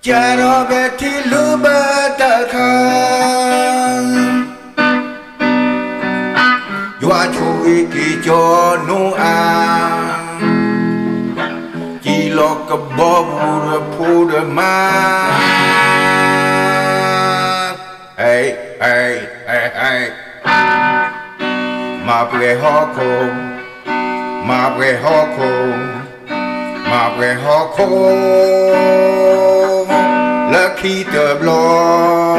Jaro beti luba takkan Yua chui ki cho nu an Chỉ lo cái bó bù phu đờ ma Hey, hey, hey, hey Ma bre ho ko Ma bre ho ko Ma bre ho ko Lucky the blow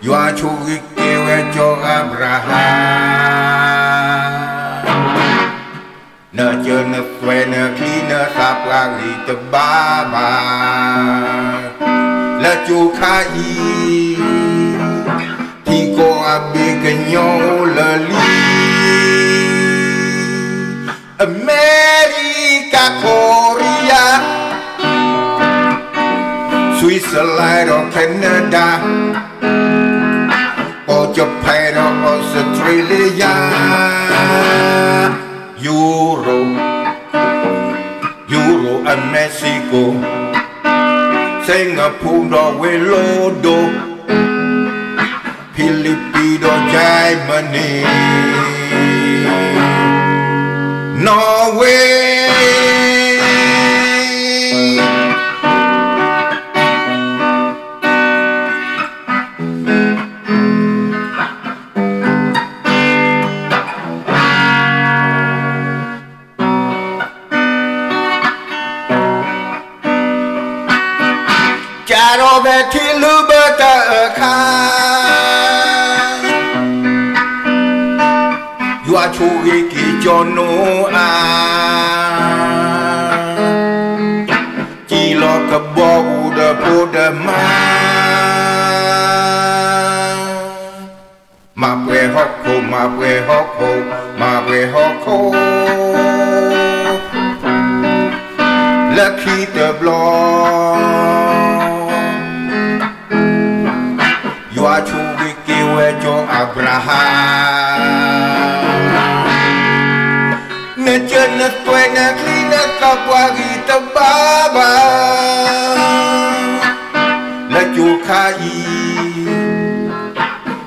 You are chui kêu cho Abraham Nơ chơ nơ quê nơ khi nơ sạp ra ghi tờ ba ba Là chú khá y Thì cô à bê cái nhau lờ ly America, Korea Switzerland or Canada Or Japan or Australia Euro and Mexico Singapore, Norway, Lodo Philippines or Germany Norway Charo beti luba takkan Yua chui ki cho nu an Chỉ lo cái bó bù đờ ma Ma bre ho ko, ma bre ho ko, ma bre ho ko Lucky the blow You are chui kêu cho Abraham Nơ chân nơ tuệ nơ khi nơ cà qua ghi tờ ba ba Là chú khá y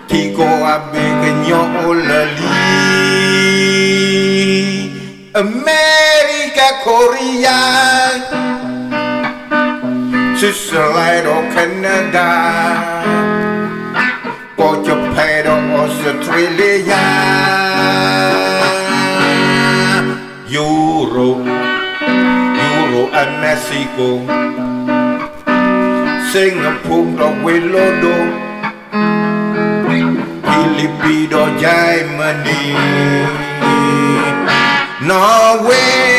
Thì cô à bê cái nhỏ lờ ly America, Korea Switzerland or Canada Or Japan or Australia Euro and Mexico Singapore, Norway, Lodo Philippines or Germany Norway